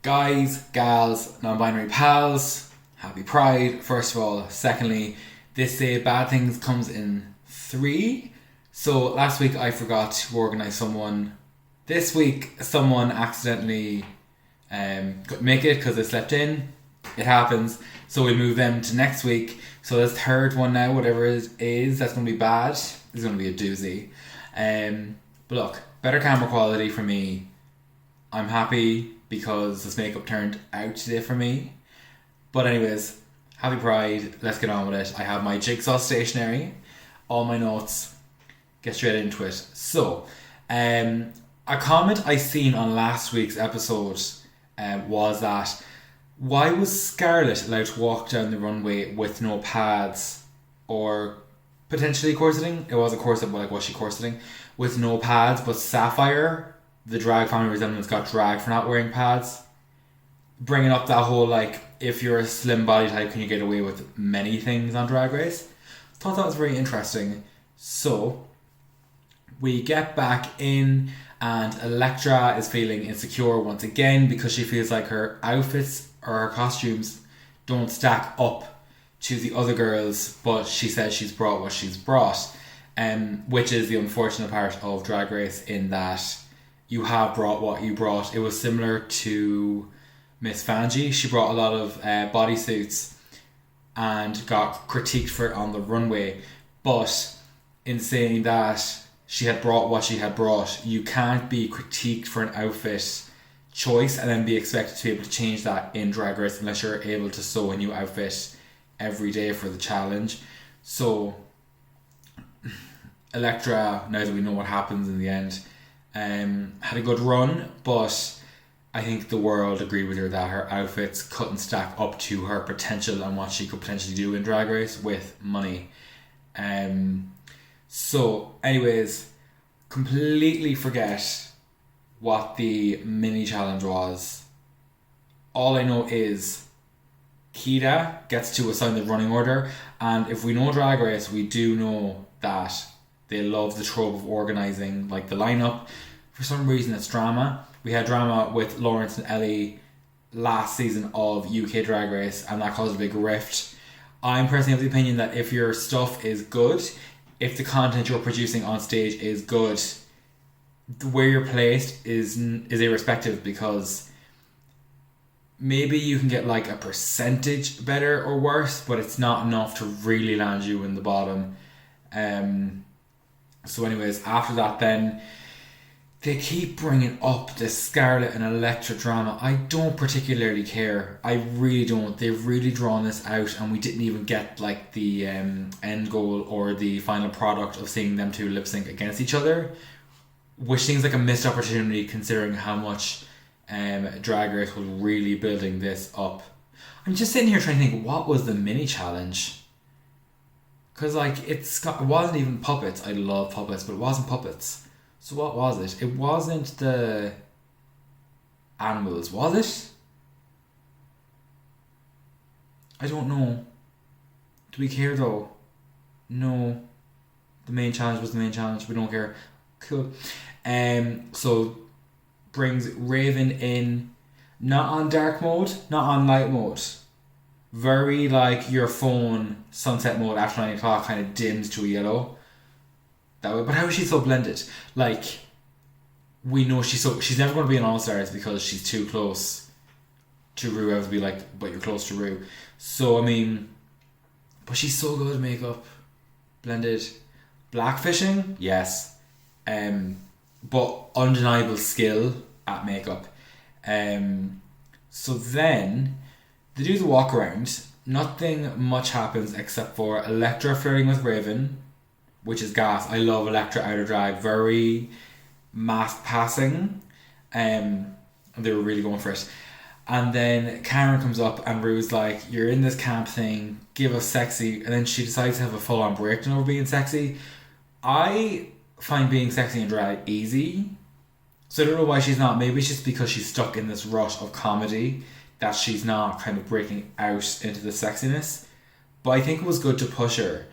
Guys, gals, non-binary pals, happy Pride, first of all. Secondly, this day Bad Things comes in 3. So last week I forgot to organise someone. This week someone accidentally couldn't make it because they slept in. It happens. So we move them to next week. So this third one now, whatever it is that's going to be bad, is going to be a doozy. But look, better camera quality for me. I'm happy because this makeup turned out today for me. But anyways, happy Pride, let's get on with it. I have my jigsaw stationery, all my notes, get straight into it. So, a comment I seen on last week's episode was that why was Scarlett allowed to walk down the runway with no pads or potentially corseting? It was a corset, but like was she corseting? With no pads, but Sapphire, the drag family resemblance, got dragged for not wearing pads. Bringing up that whole like, if you're a slim body type, can you get away with many things on Drag Race? Thought that was very interesting. So, we get back in and Elektra is feeling insecure once again because she feels like her outfits or her costumes don't stack up to the other girls, but she says she's brought what she's brought. Which is the unfortunate part of Drag Race, in that you have brought what you brought. It was similar to Miss Fanji. She brought a lot of bodysuits and got critiqued for it on the runway. But in saying that she had brought what she had brought, you can't be critiqued for an outfit choice and then be expected to be able to change that in Drag Race unless you're able to sew a new outfit every day for the challenge. So Elektra, now that we know what happens in the end, had a good run, but I think the world agreed with her that her outfits couldn't stack up to her potential and what she could potentially do in Drag Race with money. So anyways, completely forget what the mini challenge was. All I know is Kita gets to assign the running order, and if we know Drag Race, we do know that they love the trope of organising like the lineup. For some reason it's drama. We had drama with Lawrence and Ellie last season of UK Drag Race, and that caused a big rift. I'm personally of the opinion that if your stuff is good, if the content you're producing on stage is good, where you're placed is irrespective, because maybe you can get like a percentage better or worse, but it's not enough to really land you in the bottom. So anyways, after that then, they keep bringing up the Scarlett and Elektra drama. I don't particularly care. I really don't. They've really drawn this out, and we didn't even get like the end goal or the final product of seeing them two lip sync against each other, which seems like a missed opportunity considering how much Drag Race was really building this up. I'm just sitting here trying to think, what was the mini challenge? Because like it wasn't even puppets. I love puppets, but it wasn't puppets. So what was it? It wasn't the animals, was it? I don't know. Do we care though? No. The main challenge was the main challenge. We don't care. Cool. So brings Raven in, not on dark mode, not on light mode. Very like your phone sunset mode after 9 o'clock kind of dims to a yellow. That way. But how is she so blended? Like, we know she's never going to be an All-Stars because she's too close to Rue. I would be like, but you're close to Rue. So, I mean, but she's so good at makeup. Blended. Blackfishing? Yes. But undeniable skill at makeup. So then they do the walk around. Nothing much happens except for Elektra flirting with Raven, which is gas. I love Elektra out of drag. Very mass passing. They were really going for it. And then Karen comes up and Rue's like, you're in this camp thing, give us sexy. And then she decides to have a full-on breakdown over being sexy. I find being sexy in drag easy. So I don't know why she's not. Maybe it's just because she's stuck in this rut of comedy that she's not kind of breaking out into the sexiness. But I think it was good to push her.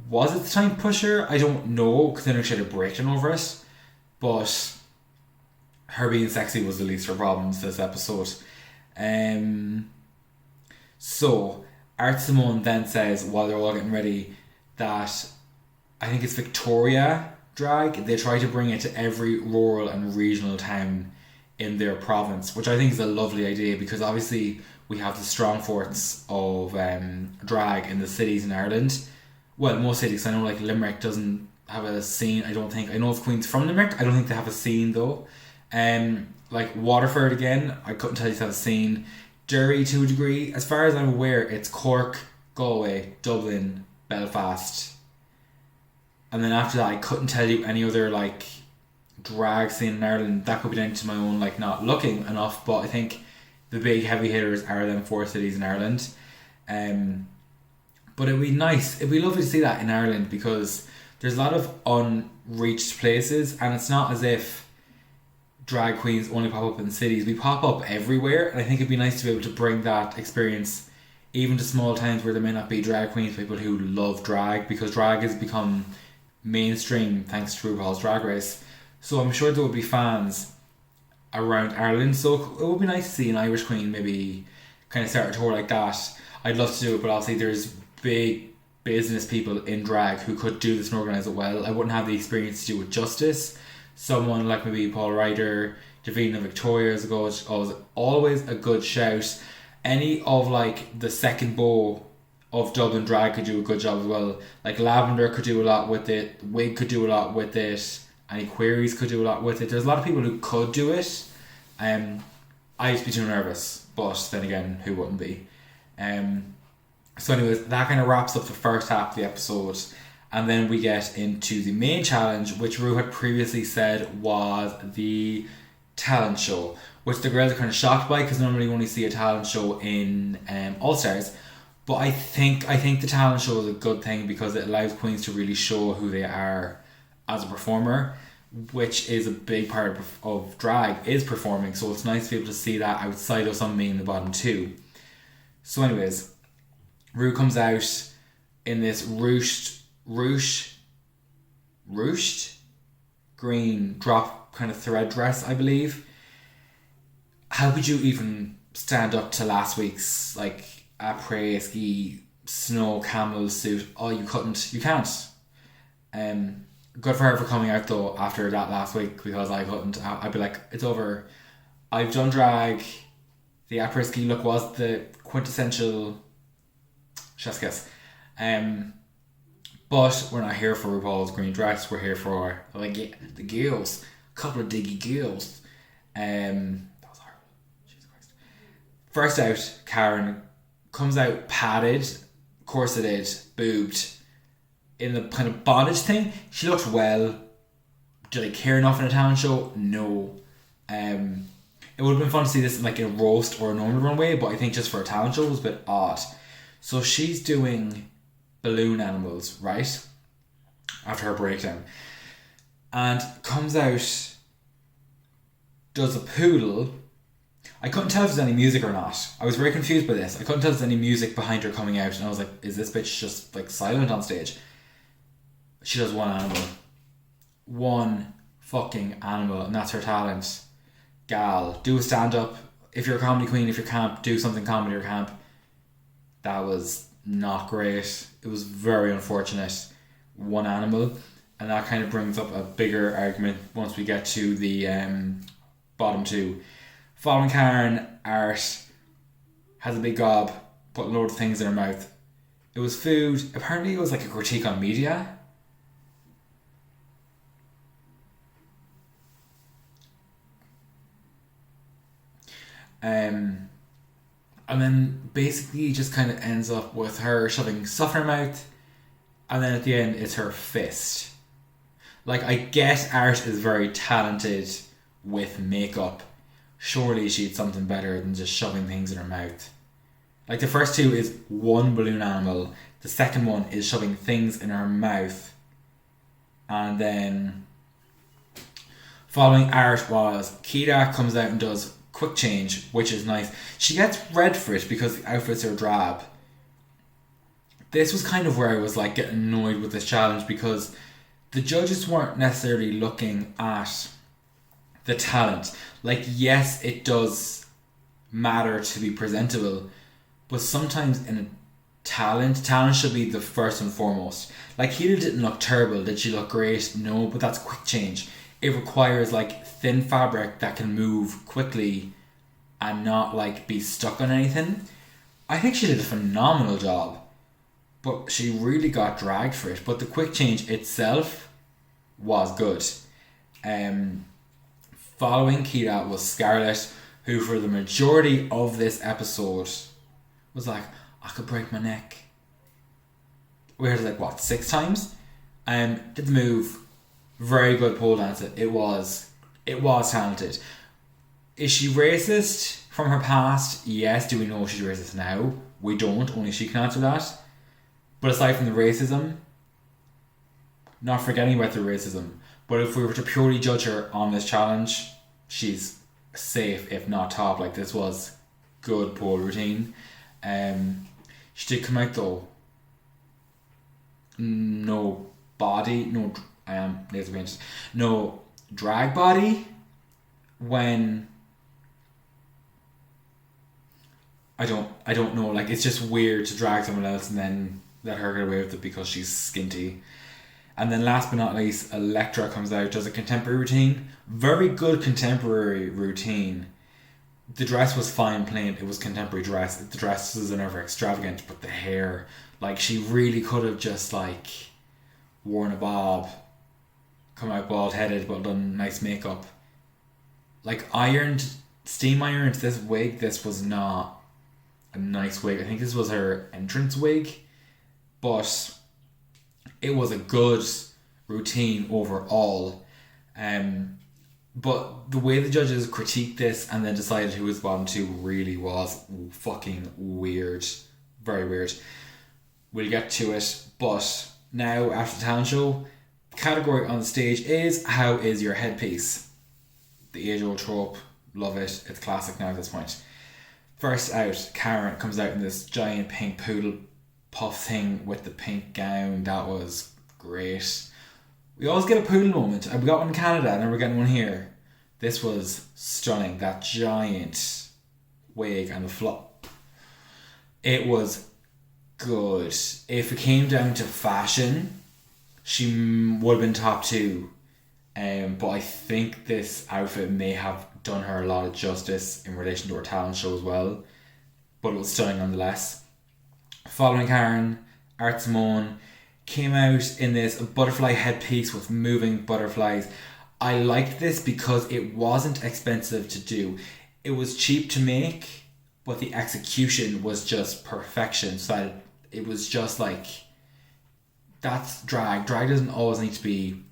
Was it the time to push her? I don't know, because I know she had a breakdown over it. But her being sexy was the least of her problems this episode. Um, so, Art Simone then says, while they're all getting ready, that I think it's Victoria drag. They try to bring it to every rural and regional town in their province, which I think is a lovely idea because obviously we have the strong forts of drag in the cities in Ireland. Well, most cities. I know like Limerick doesn't have a scene. I don't think. I know if Queen's from Limerick. I don't think they have a scene though. Like Waterford again, I couldn't tell you if they have a scene. Derry to a degree. As far as I'm aware, it's Cork, Galway, Dublin, Belfast. And then after that, I couldn't tell you any other like drag scene in Ireland. That could be down to my own like not looking enough, but I think the big heavy hitters are them four cities in Ireland. But it'd be nice, it'd be lovely to see that in Ireland because there's a lot of unreached places and it's not as if drag queens only pop up in cities. We pop up everywhere and I think it'd be nice to be able to bring that experience even to small towns where there may not be drag queens, people who love drag, because drag has become mainstream thanks to RuPaul's Drag Race. So I'm sure there will be fans around Ireland. So it would be nice to see an Irish queen maybe kind of start a tour like that. I'd love to do it, but obviously there's big business people in drag who could do this and organise it well. I wouldn't have the experience to do it justice. Someone like maybe Paul Ryder, Davina Victoria is always a good shout. Any of like the second bow of Dublin drag could do a good job as well. Like Lavender could do a lot with it, Wig could do a lot with it, Any Queries could do a lot with it. There's a lot of people who could do it. I used to be too nervous, but then again, who wouldn't be? So anyways, that kind of wraps up the first half of the episode. And then we get into the main challenge, which Ru had previously said was the talent show, which the girls are kind of shocked by because normally you only see a talent show in All Stars. But I think the talent show is a good thing because it allows queens to really show who they are as a performer, which is a big part of drag, is performing. So it's nice to be able to see that outside of something being in the bottom two. So anyways, Ru comes out in this ruched green drop kind of thread dress, I believe. How could you even stand up to last week's like après ski snow camel suit? Oh, you can't. Good for her for coming out though after that last week, because I couldn't. I'd be like, it's over. I've done drag. The après ski look was the quintessential chef's kiss. But we're not here for RuPaul's green dress. We're here for like the girls, a couple of diggy girls. That was horrible. Jesus Christ. First out, Karen comes out padded, corseted, boobed, in the kind of bondage thing. She looked well. Did I care enough in a talent show? No. It would have been fun to see this in like a roast or a normal runway, but I think just for a talent show it was a bit odd. So she's doing balloon animals, right? After her breakdown. And comes out, does a poodle. I couldn't tell if there's any music or not. I was very confused by this. I couldn't tell if there's any music behind her coming out, and I was like, is this bitch just like silent on stage? She does one animal. One fucking animal, and that's her talent. Gal, do a stand-up. If you're a comedy queen, if you can't do something comedy or camp. That was not great. It was very unfortunate. One animal. And that kind of brings up a bigger argument once we get to the bottom two. Following Karen, Art has a big gob, put a load of things in her mouth. It was food. Apparently it was like a critique on media. And then basically just kind of ends up with her shoving stuff in her mouth, and then at the end it's her fist. Like, I get Art is very talented with makeup. Surely she'd something better than just shoving things in her mouth. Like, the first two is one balloon animal, the second one is shoving things in her mouth. And then following Art was Kira comes out and does quick change, which is nice. She gets red for it because the outfits are drab. This was kind of where I was like getting annoyed with this challenge, because the judges weren't necessarily looking at the talent. Like, yes, it does matter to be presentable, but sometimes in a talent should be the first and foremost. Like, Hila didn't look terrible. Did she look great? No, but that's quick change. It requires like thin fabric that can move quickly and not like be stuck on anything. I think she did a phenomenal job, but she really got dragged for it. But the quick change itself was good. Following Kira was Scarlett, who for the majority of this episode was like, I could break my neck. We heard it like what, 6 times? Did the move, very good pole dancer. It was talented. Is she racist from her past? Yes. Do we know she's racist now? We don't. Only she can answer that. But aside from the racism, not forgetting about the racism, but if we were to purely judge her on this challenge, she's safe, if not top. Like, this was good pole routine. She did come out though. No body, no. I am laser painted. No drag body. When I don't know. Like, it's just weird to drag someone else and then let her get away with it because she's skinty. And then last but not least, Elektra comes out, does a contemporary routine. Very good contemporary routine. The dress was fine plain. It was contemporary dress. The dresses are never extravagant, but the hair, like, she really could have just like worn a bob, come out bald headed but done nice makeup. Like, steam ironed this wig. This was not a nice wig. I think this was her entrance wig, but it was a good routine overall. But the way the judges critiqued this and then decided who was bottom 2 really was fucking weird. Very weird. We'll get to it. But now, after the talent show, the category on the stage is, how is your headpiece? The age-old trope. Love it. It's classic now at this point. First out, Karen comes out in this giant pink poodle puff thing with the pink gown. That was great. We always get a poodle moment. We got one in Canada and now we're getting one here. This was stunning. That giant wig and the flop. It was good. If it came down to fashion, she would have been top 2. But I think this outfit may have done her a lot of justice in relation to her talent show as well. But it was stunning nonetheless. Following Karen, Art Simone came out in this butterfly headpiece with moving butterflies. I liked this because it wasn't expensive to do. It was cheap to make, but the execution was just perfection. So that it was just like, that's drag. Drag doesn't always need to be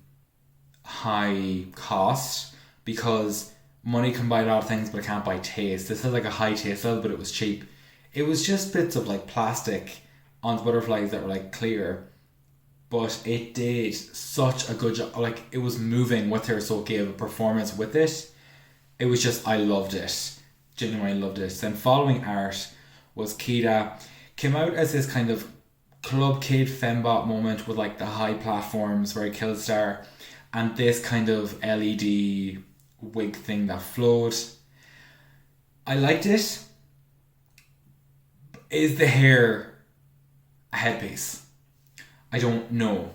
high cost, because money can buy a lot of things but it can't buy taste. This has like a high taste level, but it was cheap. It was just bits of like plastic on the butterflies that were like clear, but it did such a good job. Like, it was moving with her, so it gave a performance with it. It was just, I loved it. Genuinely loved it. Then following Art was Kira. Came out as this kind of club kid fembot moment with like the high platforms, very Killstar, and this kind of LED wig thing that flowed. I liked it. Is the hair a headpiece? I don't know.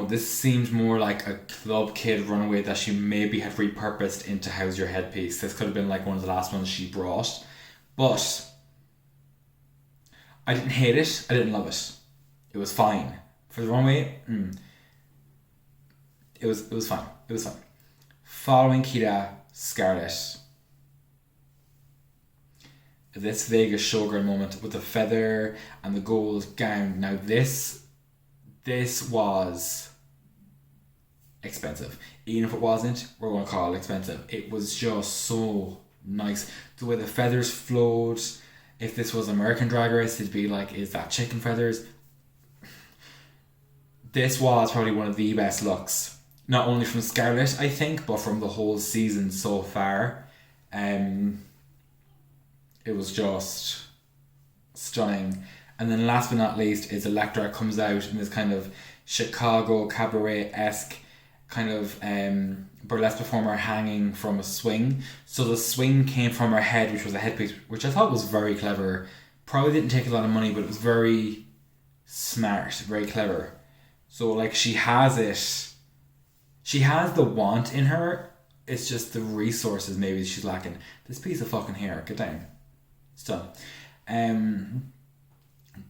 This seemed more like a club kid runaway that she maybe had repurposed into how's your headpiece. This could have been like one of the last ones she brought. But I didn't hate it. I didn't love it. It was fine. For the runway, it was fine. It was fine. Following Kira, Scarlett. This Vegas showgirl moment with the feather and the gold gown. Now this was expensive. Even if it wasn't, we're going to call it expensive. It was just so nice. The way the feathers flowed. If this was American Drag Race, it'd be like, is that chicken feathers? This was probably one of the best looks. Not only from Scarlett, I think, but from the whole season so far. It was just stunning. And then last but not least is Elektra comes out in this kind of Chicago cabaret-esque kind of burlesque performer hanging from a swing. So the swing came from her head, which was a headpiece, which I thought was very clever. Probably didn't take a lot of money, but it was very smart, very clever. So like she has the want in her. It's just the resources maybe she's lacking. This piece of fucking hair, get down. It's done.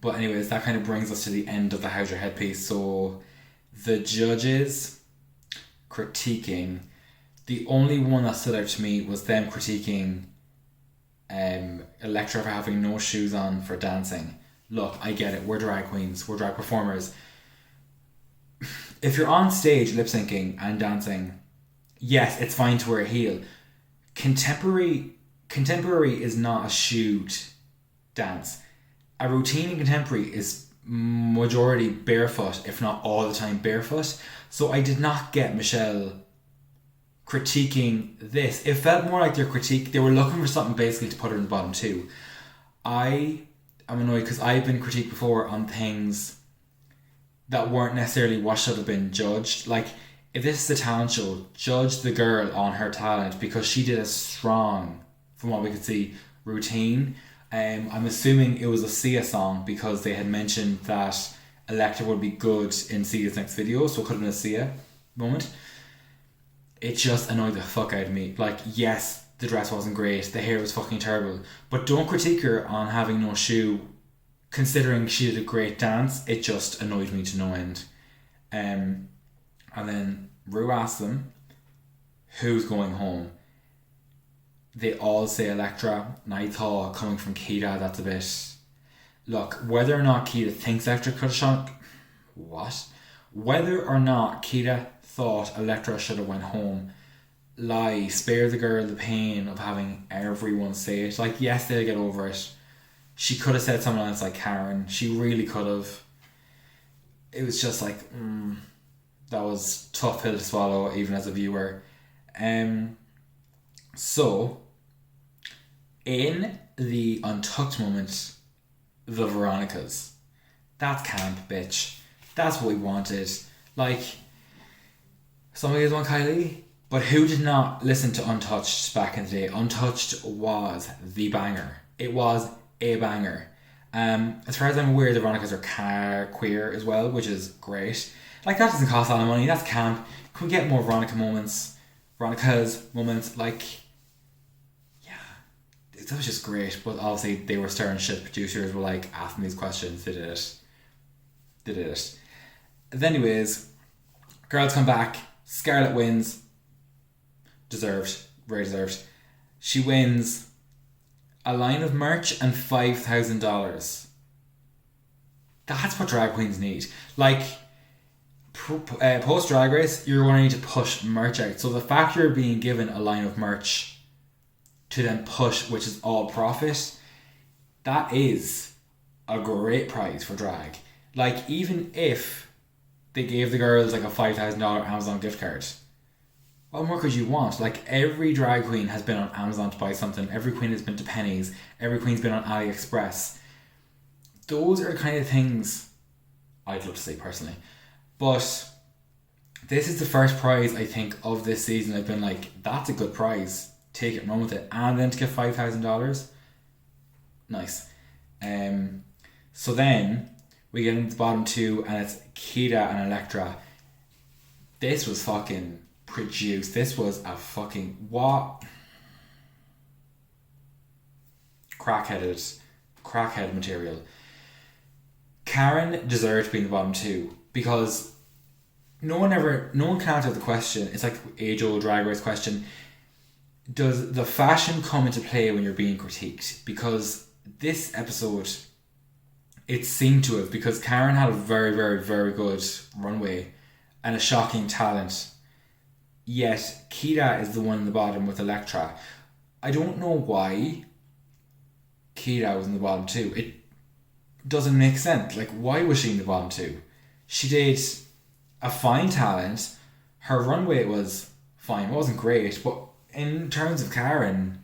But anyways, that kind of brings us to the end of the How's Your Headpiece. So the judges critiquing, the only one that stood out to me was them critiquing Elektra for having no shoes on for dancing. Look, I get it, we're drag queens, we're drag performers. If you're on stage lip syncing and dancing, yes, it's fine to wear a heel. Contemporary is not a shoed dance. A routine in contemporary is majority barefoot, if not all the time barefoot. So I did not get Michelle critiquing this. It felt more like they were looking for something basically to put her in the bottom two. I am annoyed because I've been critiqued before on things that weren't necessarily what should have been judged. Like, if this is a talent show, judge the girl on her talent because she did a strong, from what we could see, routine. I'm assuming it was a Sia song because they had mentioned that Elektra would be good in Sia's next video, so it could have been a Sia moment. It just annoyed the fuck out of me. Like, yes, the dress wasn't great, the hair was fucking terrible, but don't critique her on having no shoe considering she did a great dance. It just annoyed me to no end. And then Rue asked them who's going home. They all say Elektra, and I thought coming from Keita, that's a bit... Look, whether or not Keita thinks Elektra could have shot... What? Whether or not Keita thought Elektra should have went home, lie, spare the girl the pain of having everyone say it. Like, yes, they'll get over it. She could have said someone else like Karen. She really could have. It was just like, that was a tough pill to swallow, even as a viewer. So, in the Untucked moment, the Veronicas. That's camp, bitch. That's what we wanted. Like, some of you want Kylie, but who did not listen to Untouched back in the day? Untouched was the banger. It was a banger. As far as I'm aware, the Veronicas are queer as well, which is great. Like, that doesn't cost a lot of money. That's camp. Can we get more Veronicas moments? Like, yeah, that was just great. But obviously, they were stirring shit. Producers were like asking these questions. They did it. Anyways, girls come back. Scarlett wins. Deserved. Very deserved. She wins a line of merch and $5,000. That's what drag queens need. Like, post Drag Race, you're going to need to push merch out. So the fact you're being given a line of merch to then push, which is all profit, that is a great prize for drag. Like, even if they gave the girls like a $5,000 Amazon gift card, what more could you want? Like, every drag queen has been on Amazon to buy something. Every queen has been to Pennies. Every queen's been on AliExpress. Those are the kind of things I'd love to see personally. But this is the first prize, I think, of this season. I've been like, that's a good prize. Take it and run with it. And then to get $5,000. Nice. So then we get into the bottom two, and it's Keita and Elektra. This was fucking produced. This was a fucking what? Crackhead material. Karen deserved to be in the bottom two because no one can answer the question. It's like age-old Drag Race question. Does the fashion come into play when you're being critiqued? Because this episode, it seemed to have, because Karen had a very, very, very good runway and a shocking talent. Yet Keita is the one in the bottom with Elektra. I don't know why Keita was in the bottom two. It doesn't make sense. Like, why was she in the bottom two? She did a fine talent. Her runway was fine. It wasn't great, but in terms of Karen,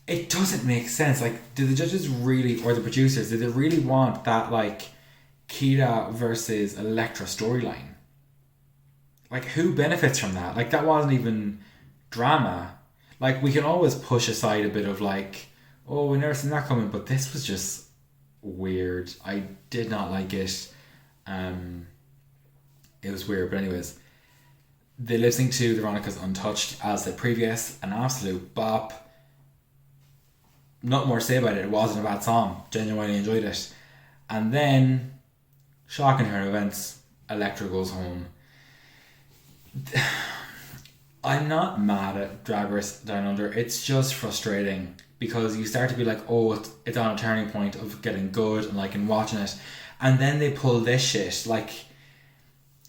it doesn't make sense. Like, did the judges really, or the producers, did they really want that, like, Keita versus Elektra storyline? like who benefits from that? Like that wasn't even drama. Like we can always push aside a bit of like, oh, we never seen that coming, but this was just weird. I did not like it. Um, it was weird, but anyways, the lip sync to the Veronica's Untouched, as the previous, an absolute bop. Not more to say about it. It wasn't a bad song. Genuinely enjoyed it. And then, shocking her events, Elektra goes home. I'm not mad at Drag Race Down Under. It's just frustrating because you start to be like, oh, it's on a turning point of getting good and like and watching it, and then they pull this shit. Like,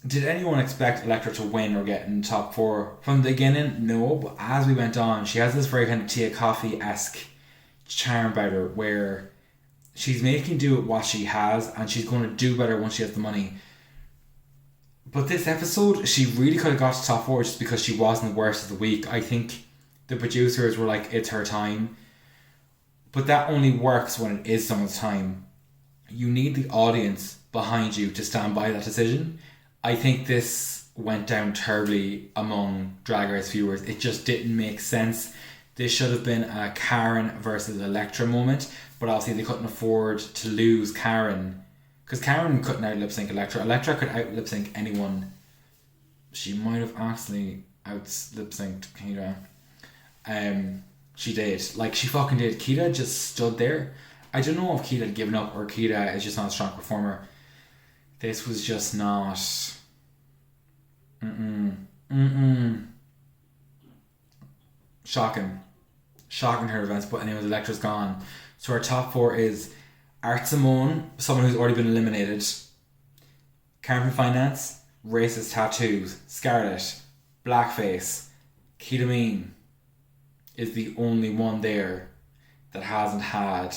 did anyone expect Elektra to win or get in top four from the beginning? No, but as we went on, she has this very kind of Tia Coffee-esque charm about her where she's making do with what she has and she's going to do better once she has the money. But this episode, she really could have got to top four just because she wasn't the worst of the week. I think the producers were like, it's her time. But that only works when it is someone's time. You need the audience behind you to stand by that decision. I think this went down terribly among Drag Race viewers. It just didn't make sense. This should have been a Karen versus Elektra moment, but obviously they couldn't afford to lose Karen. Because Karen couldn't out lip sync Elektra. Elektra could out lip sync anyone. She might have actually out lip synced Kita. She did. Like, she fucking did. Kita just stood there. I don't know if Kita had given up or Kita is just not a strong performer. This was just not. Shocking. Shocking her events, but anyways, Elektra's gone. So our top four is Art Simone, someone who's already been eliminated. Carmen Finance, racist tattoos. Scarlett, blackface. Kita Mean is the only one there that hasn't had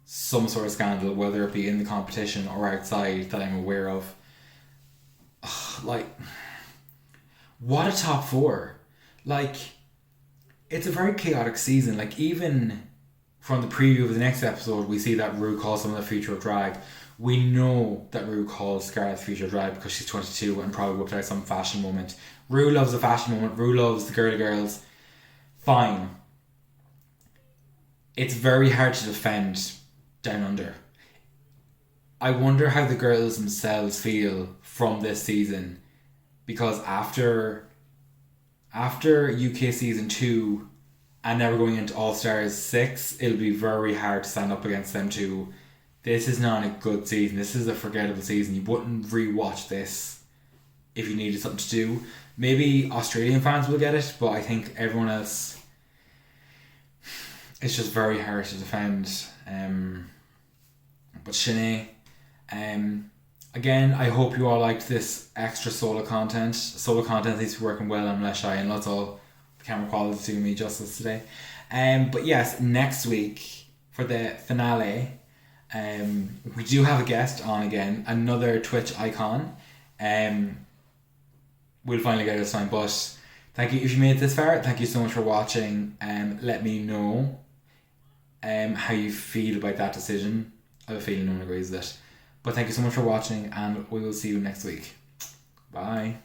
some sort of scandal, whether it be in the competition or outside, that I'm aware of. Ugh, like, what a top four. Like, it's a very chaotic season. Like, even from the preview of the next episode, we see that Rue calls someone the future of drag. We know that Rue calls Scarlett the future of drag because she's 22 and probably whipped out some fashion moment. Rue loves the fashion moment. Rue loves the girly girls. Fine. It's very hard to defend Down Under. I wonder how the girls themselves feel from this season, because after UK season 2 and now we're going into All Stars 6, it'll be very hard to stand up against them too. This is not a good season. This is a forgettable season. You wouldn't rewatch this if you needed something to do. Maybe Australian fans will get it, but I think everyone else, it's just very hard to defend. But Shanae, again, I hope you all liked this extra solo content. Solo content needs to be working well on Less Shy, and that's all. The camera quality is doing me justice today. But yes, next week for the finale, we do have a guest on again, another Twitch icon. We'll finally get it this time, but thank you if you made it this far. Thank you so much for watching. Let me know how you feel about that decision. I have a feeling no one agrees with it. But thank you so much for watching, and we will see you next week. Bye.